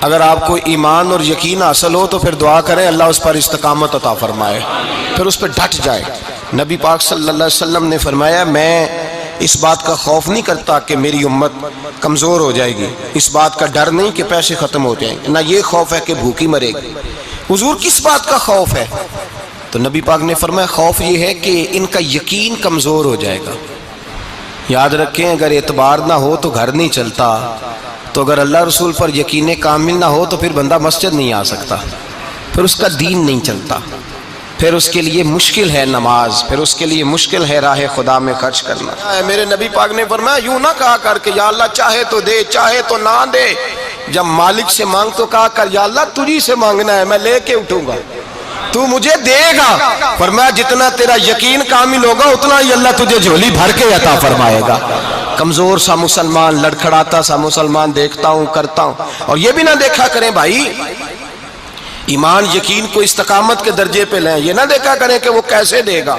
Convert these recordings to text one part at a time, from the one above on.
اگر آپ کو ایمان اور یقین حاصل ہو تو پھر دعا کریں اللہ اس پر استقامت عطا فرمائے، پھر اس پہ ڈٹ جائے۔ نبی پاک صلی اللہ علیہ وسلم نے فرمایا میں اس بات کا خوف نہیں کرتا کہ میری امت کمزور ہو جائے گی، اس بات کا ڈر نہیں کہ پیسے ختم ہو جائیں، نہ یہ خوف ہے کہ بھوکی مرے گی۔ حضور کس بات کا خوف ہے؟ تو نبی پاک نے فرمایا خوف یہ ہے کہ ان کا یقین کمزور ہو جائے گا۔ یاد رکھیں اگر اعتبار نہ ہو تو گھر نہیں چلتا، تو اگر اللہ رسول پر یقین کامل نہ ہو تو پھر بندہ مسجد نہیں آ سکتا، پھر اس کا دین نہیں چلتا، پھر اس کے لیے مشکل ہے نماز، پھر اس کے لیے مشکل ہے راہ خدا میں خرچ کرنا۔ میرے نبی پاک نے فرمایا یوں نہ کہا کر کہ یا اللہ چاہے تو دے چاہے تو نہ دے، جب مالک سے مانگ تو کہا کر یا اللہ تجھی سے مانگنا ہے، میں لے کے اٹھوں گا، تو مجھے دے گا۔ فرمایا جتنا تیرا یقین کامل ہوگا اتنا ہی اللہ تجھے جھولی بھر کے عطا فرمائے گا۔ کمزور سا مسلمان، لڑکھڑاتا سا مسلمان دیکھتا ہوں کرتا ہوں، اور یہ بھی نہ دیکھا کریں بھائی ایمان یقین کو استقامت کے درجے پہ لیں، یہ نہ دیکھا کریں کہ وہ کیسے دے گا،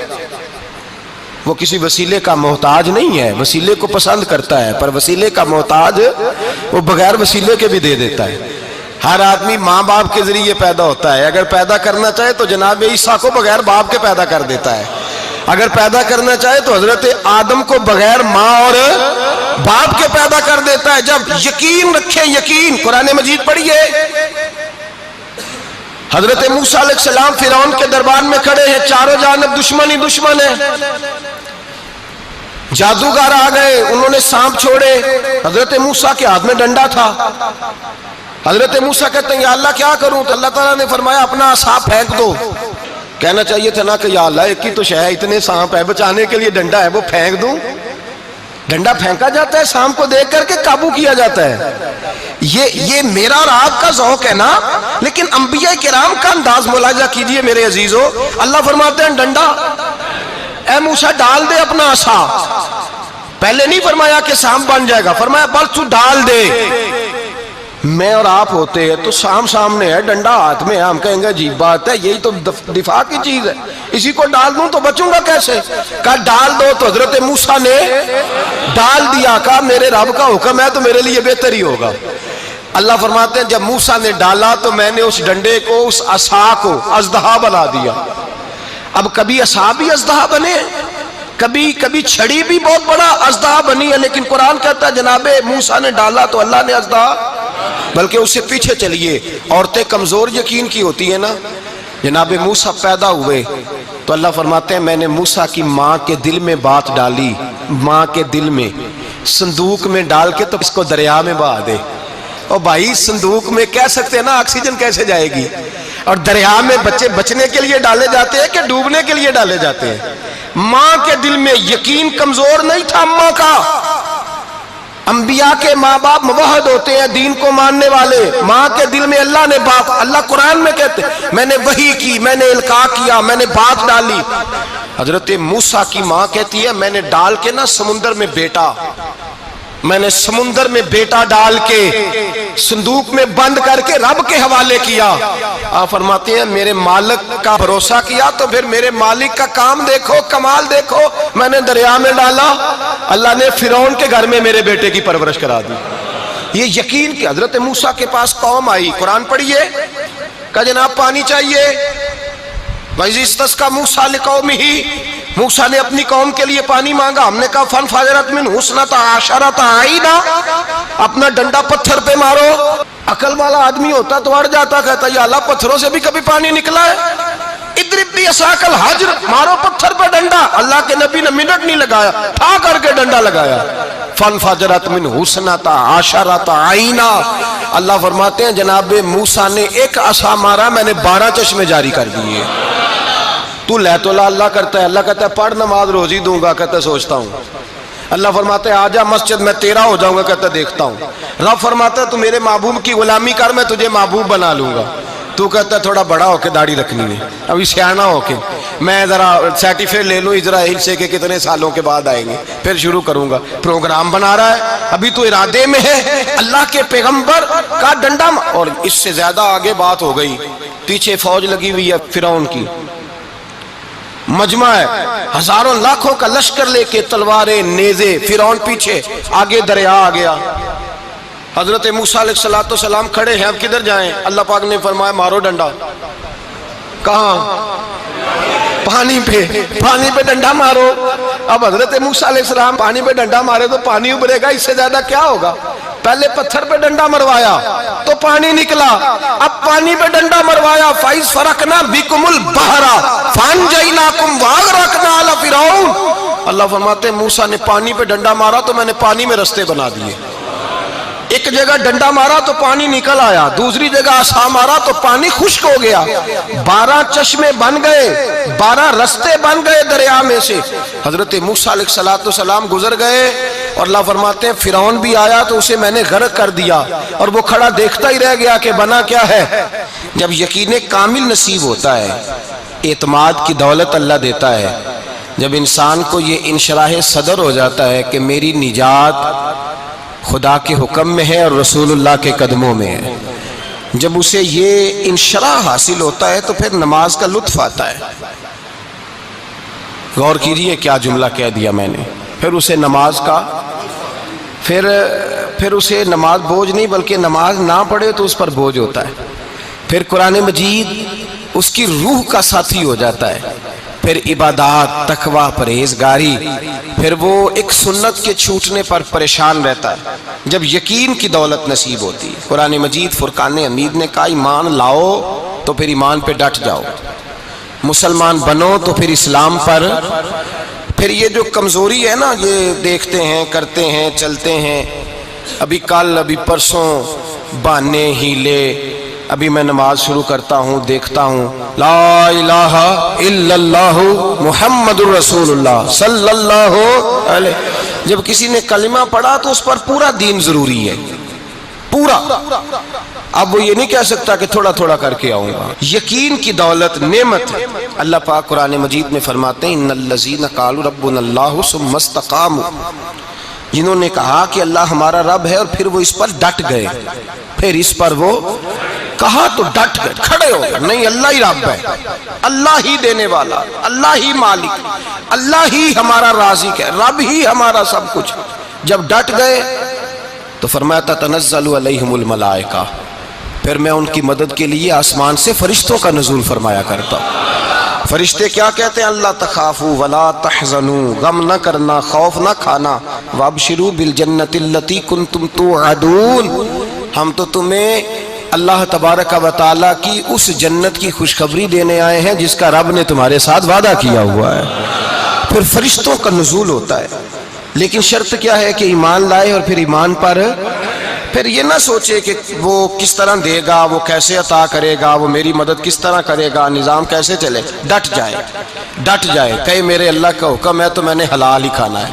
وہ کسی وسیلے کا محتاج نہیں ہے، وسیلے کو پسند کرتا ہے، پر وسیلے کا محتاج وہ بغیر وسیلے کے بھی دے دیتا ہے۔ ہر آدمی ماں باپ کے ذریعے پیدا ہوتا ہے، اگر پیدا کرنا چاہے تو جناب عیسیٰ کو بغیر باپ کے پیدا کر دیتا ہے، اگر پیدا کرنا چاہے تو حضرت آدم کو بغیر ماں اور باپ کے پیدا کر دیتا ہے۔ جب یقین رکھیں، یقین قرآن مجید پڑھیے، حضرت موسیٰ علیہ السلام فرعون کے دربار میں کھڑے ہیں، چاروں جانب دشمن ہی دشمن ہے، جادوگر آ گئے، انہوں نے سانپ چھوڑے، حضرت موسیٰ کے ہاتھ میں ڈنڈا تھا، حضرت موسیٰ کہتے ہیں یا اللہ کیا کروں؟ تو اللہ تعالیٰ نے فرمایا اپنا عصا پھینک دو۔ کہنا چاہیے تھا نا کہ یا اللہ ایک ہی تو شے ہے، اتنے سانپ ہے، بچانے کے لیے ڈنڈا ہے وہ پھینک دوں؟ ڈنڈا پھینکا جاتا ہے، سانپ کو دیکھ کر کے قابو کیا جاتا ہے۔ یہ میرا اور آپ کا ذوق ہے نا، لیکن انبیاء کرام کا انداز ملاحظہ کیجئے میرے عزیزو۔ اللہ فرماتے ہیں ڈنڈا اے موسیٰ ڈال دے اپنا عصا، پہلے نہیں فرمایا کہ سانپ بن جائے گا، فرمایا بس تو ڈال دے۔ میں اور آپ ہوتے ہیں تو سامنے ہے، ڈنڈا ہاتھ میں ہے، ہم کہیں گے عجیب بات ہے، یہی تو دفاع کی چیز ہے، اسی کو ڈال دوں تو بچوں گا کیسے؟ کہا ڈال دو، تو حضرت موسیٰ نے ڈال دیا، کہا میرے رب کا حکم ہے تو میرے لیے بہتر ہی ہوگا۔ اللہ فرماتے ہیں جب موسیٰ نے ڈالا تو میں نے اس ڈنڈے کو، اس عصا کو اژدہا بنا دیا۔ اب کبھی عصا بھی اژدہا بنے، کبھی چھڑی بھی بہت بڑا اژدہا بنی ہے، لیکن قرآن کہتا ہے جناب موسیٰ نے ڈالا تو اللہ نے اژدہا، بلکہ اس سے پیچھے چلیے، عورتیں کمزور یقین کی ہوتی ہیں نا، جناب موسیٰ پیدا ہوئے تو اللہ فرماتے ہیں میں نے موسیٰ کی ماں کے دل میں بات ڈالی، ماں کے دل میں، صندوق میں ڈال کے تو اس کو دریا میں بہا دے۔ اور بھائی صندوق میں کہہ سکتے ہیں نا آکسیجن کیسے جائے گی، اور دریا میں بچے بچنے کے لیے ڈالے جاتے ہیں کہ ڈوبنے کے لیے ڈالے جاتے ہیں؟ ماں کے دل میں یقین کمزور نہیں تھا اماں کا۔ انبیاء کے ماں باپ موحد ہوتے ہیں، دین کو ماننے والے، ماں کے دل میں اللہ نے باپ، اللہ قرآن میں کہتے میں نے وحی کی، میں نے القاء کیا، میں نے بات ڈالی۔ حضرت موسیٰ کی ماں کہتی ہے میں نے ڈال کے نا سمندر میں بیٹا، میں نے سمندر میں بیٹا ڈال کے صندوق میں بند کر کے رب کے حوالے کیا۔ آپ فرماتے ہیں میرے مالک کا بھروسہ کیا تو پھر میرے مالک کا کام دیکھو، کمال دیکھو، میں نے دریا میں ڈالا، اللہ نے فرعون کے گھر میں میرے بیٹے کی پرورش کرا دی۔ یہ یقین کہ حضرت موسیٰ کے پاس قوم آئی، قرآن پڑھیے، کہا جناب پانی چاہیے، وَإِذِ اسْتَسْقَىٰ مُوسَىٰ لِقَوْمِهِ، موسیٰ نے اپنی قوم کے لیے پانی مانگا، ہم نے کہا فَانْفَجَرَتْ مِنْهُ اثْنَتَا عَشَرَةَ عَيْنًا، اپنا ڈنڈا پتھر پہ مارو۔ عقل والا آدمی ہوتا تو اڑ جاتا، کہتا یا اللہ پتھروں سے بھی کبھی پانی نکلا ہے؟ اضرب بعصاک الحجر، مارو پتھر پہ ڈنڈا۔ اللہ کے نبی نے منٹ نہیں لگایا، ٹھا کر کے ڈنڈا لگایا، فَانْفَجَرَتْ مِنْهُ اثْنَتَا عَشَرَةَ عَيْنًا۔ اللہ فرماتے ہیں جناب موسیٰ نے ایک عصا مارا، میں نے 12 چشمے جاری کر دیے۔ تو لے تو اللہ کرتا ہے، اللہ کہتا ہے پڑھ نماز روزی دوں گا، کہتا ہے سوچتا ہوں۔ اللہ فرماتا ہے آجا مسجد میں تیرا ہو جاؤں گا، کہتا ہے دیکھتا ہوں۔ رب فرماتا ہے تو میرے محبوب کی غلامی کر، میں تجھے محبوب بنا لوں گا۔ تو کہتا ہے تھوڑا بڑا ہو کے داڑھی رکھنی ہے، ابھی سیانا ہو کے میں ذرا سرٹیفکیٹ لے لوں اسرائیل سے کہ کتنے سالوں کے بعد آئیں گے، پھر شروع کروں گا۔ پروگرام بنا رہا ہے، ابھی تو ارادے میں ہے۔ اللہ کے پیغمبر کا ڈنڈا، اور اس سے زیادہ آگے بات ہو گئی، پیچھے فوج لگی ہوئی ہے فرعون کی، مجمع ہے، ہزاروں لاکھوں کا لشکر لے کے، تلواریں نیزے، فرعون پیچھے، آگے دریا آ گیا۔ حضرت موسیٰ علیہ السلام کھڑے ہیں، اب کدھر جائیں؟ اللہ پاک نے فرمایا مارو ڈنڈا۔ کہاں؟ پانی پہ ڈنڈا مارو۔ اب حضرت موسیٰ علیہ السلام پانی پہ ڈنڈا مارے تو پانی ابھرے گا، اس سے زیادہ کیا ہوگا؟ پہلے پتھر پہ ڈنڈا مروایا تو پانی نکلا، اب پانی پہ ڈنڈا مروایا فَإِذْ فَرَقْنَا بِكُمُ الْبَحْرَ فَأَنْجَيْنَاكُمْ وَأَغْرَقْنَا آلَ فِرْعَوْنَ۔ اللہ فرماتے ہیں موسیٰ نے پانی پہ ڈنڈا مارا تو میں نے پانی میں رستے بنا دیے۔ ایک جگہ ڈنڈا مارا تو پانی نکل آیا، دوسری جگہ عصا مارا تو پانی خشک ہو گیا، 12 چشمے بن گئے، 12 رستے بن گئے دریا میں سے۔ حضرت موسیٰ علیہ السلام گزر گئے اور اللہ فرماتے ہیں فرعون بھی آیا تو اسے میں نے غرق کر دیا، اور وہ کھڑا دیکھتا ہی رہ گیا کہ بنا کیا ہے۔ جب یقین کامل نصیب ہوتا ہے، اعتماد کی دولت اللہ دیتا ہے، جب انسان کو یہ انشراح صدر ہو جاتا ہے کہ میری نجات خدا کے حکم میں ہے اور رسول اللہ کے قدموں میں ہے، جب اسے یہ انشراح حاصل ہوتا ہے تو پھر نماز کا لطف آتا ہے۔ غور کیجئے کیا جملہ کہہ دیا میں نے۔ پھر اسے نماز کا پھر اسے نماز بوجھ نہیں بلکہ نماز نہ پڑھے تو اس پر بوجھ ہوتا ہے۔ پھر قرآن مجید اس کی روح کا ساتھی ہو جاتا ہے، پھر عبادات، تقوی، پرہیزگاری، پھر وہ ایک سنت کے چھوٹنے پر پریشان رہتا ہے جب یقین کی دولت نصیب ہوتی ہے۔ قرآن مجید فرقان حمید نے کہا ایمان لاؤ تو پھر ایمان پہ ڈٹ جاؤ، مسلمان بنو تو پھر اسلام پر۔ پھر یہ جو کمزوری ہے نا، یہ دیکھتے ہیں، کرتے ہیں، چلتے ہیں، ابھی کل ابھی پرسوں بہانے ہیلے، ابھی میں نماز شروع کرتا ہوں دیکھتا ہوں لا الہ الا اللہ محمد الرسول اللہ صلی اللہ علیہ۔ جب کسی نے کلمہ پڑھا تو اس پر پورا دین ضروری ہے، پورا۔ اب وہ یہ نہیں کہہ سکتا کہ تھوڑا تھوڑا کر کے آؤں گا۔ یقین کی دولت نعمت ہے۔ اللہ پاک قرآن مجید میں فرماتے ہیں ان الذین قالوا ربنا اللہ ثم استقاموا، جنہوں نے کہا کہ اللہ ہمارا رب ہے اور پھر وہ اس پر ڈٹ گئے، پھر اس پر وہ کہا تو ڈٹ گئے، کھڑے ہو گئے، نہیں اللہ ہی رب ہے، اللہ ہی دینے والا، اللہ ہی مالک، اللہ ہی ہمارا رازق ہے، رب ہی ہمارا سب کچھ۔ جب ڈٹ گئے تو فرمایا تتنزل علیہم الملائکہ، پھر میں ان کی مدد کے لیے آسمان سے فرشتوں کا نزول فرمایا کرتا ہوں۔ فرشتے کیا کہتے ہیں؟ اللہ تخافوا ولا تحزنوا، غم نہ کرنا، خوف نہ کھانا، وابشروا بالجنۃ التی کنتم توعدون، ہم تو تمہیں اللہ تبارک و تعالیٰ کی اس جنت کی خوشخبری دینے آئے ہیں جس کا رب نے تمہارے ساتھ وعدہ کیا ہوا ہے۔ پھر فرشتوں کا نزول ہوتا ہے، لیکن شرط کیا ہے کہ ایمان لائے، اور پھر ایمان پر پھر یہ نہ سوچے کہ وہ کس طرح دے گا، وہ کیسے عطا کرے گا، وہ میری مدد کس طرح کرے گا، نظام کیسے چلے۔ ڈٹ جائے کہے میرے اللہ کا حکم ہے تو میں نے حلال ہی کھانا ہے،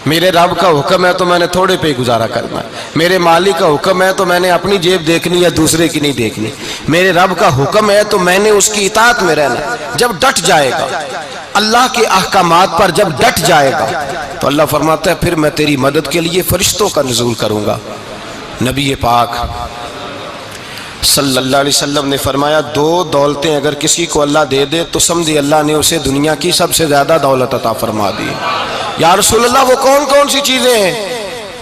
میرے رب کا حکم ہے تو میں نے تھوڑے پہ گزارا کرنا ہے، میرے مالک کا حکم ہے تو میں نے اپنی جیب دیکھنی یا دوسرے کی نہیں دیکھنی، میرے رب کا حکم ہے تو میں نے اس کی اطاعت میں رہنا۔ جب ڈٹ جائے گا اللہ کے احکامات پر، جب ڈٹ جائے گا تو اللہ فرماتا ہے پھر میں تیری مدد کے لیے فرشتوں کا نزول کروں گا۔ نبی پاک صلی اللہ علیہ وسلم نے فرمایا 2 دولتیں اگر کسی کو اللہ دے دے تو سمجھے اللہ نے اسے دنیا کی سب سے زیادہ دولت عطا فرما دی۔ یا رسول اللہ وہ کون کون سی چیزیں ہیں؟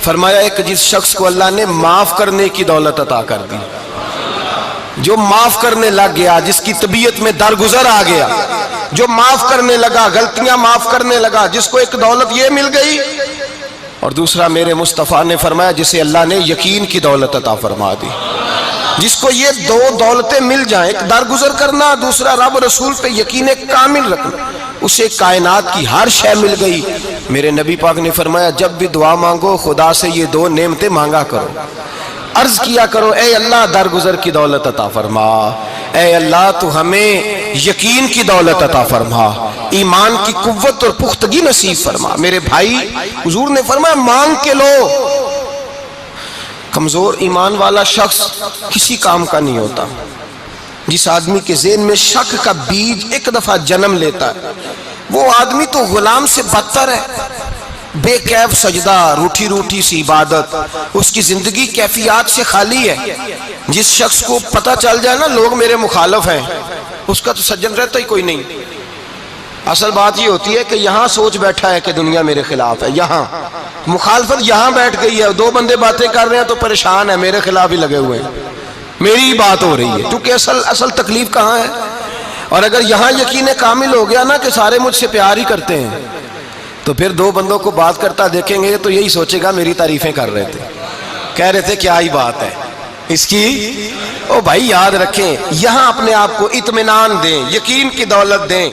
فرمایا ایک جس شخص کو اللہ نے معاف کرنے کی دولت عطا کر دی، جو معاف کرنے لگ گیا، جس کی طبیعت میں درگزر آ گیا، جو معاف کرنے لگا، غلطیاں معاف کرنے لگا، جس کو ایک دولت یہ مل گئی۔ اور دوسرا میرے مصطفیٰ نے فرمایا جسے اللہ نے یقین کی دولت عطا فرما دی۔ جس کو یہ 2 دولتیں مل جائیں، ایک درگزر کرنا، دوسرا رب رسول پہ یقین کامل رکھنا، اسے کائنات کی ہر شے مل گئی۔ میرے نبی پاک نے فرمایا جب بھی دعا مانگو خدا سے یہ 2 نعمتیں مانگا کرو، عرض کیا کرو اے اللہ درگزر کی دولت عطا فرما، اے اللہ تو ہمیں یقین کی دولت عطا فرما، ایمان کی قوت اور پختگی نصیب فرما۔ میرے بھائی حضور نے فرمایا مانگ کے لو۔ کمزور ایمان والا شخص کسی کام کا نہیں ہوتا۔ جس آدمی کے ذہن میں شک کا بیج ایک دفعہ جنم لیتا ہے وہ آدمی تو غلام سے بدتر ہے۔ بے کیف سجدہ، روٹھی روٹھی سی عبادت، اس کی زندگی کیفیات سے خالی ہے۔ جس شخص کو پتہ چل جائے نا لوگ میرے مخالف ہیں، اس کا تو سجن رہتا ہی کوئی نہیں۔ اصل بات یہ ہوتی ہے کہ یہاں سوچ بیٹھا ہے کہ دنیا میرے خلاف ہے، یہاں مخالفت یہاں بیٹھ گئی ہے، دو بندے باتیں کر رہے ہیں تو پریشان ہے، میرے خلاف ہی لگے ہوئے ہیں، میری ہی بات ہو رہی ہے، کیونکہ اصل تکلیف کہاں ہے؟ اور اگر یہاں یقین کامل ہو گیا نا کہ سارے مجھ سے پیار ہی کرتے ہیں، تو پھر دو بندوں کو بات کرتا دیکھیں گے تو یہی سوچے گا میری تعریفیں کر رہے تھے، کہہ رہے تھے کیا ہی بات ہے اس کی۔ او بھائی یاد رکھیں، یہاں اپنے آپ کو اطمینان دیں، یقین کی دولت دیں۔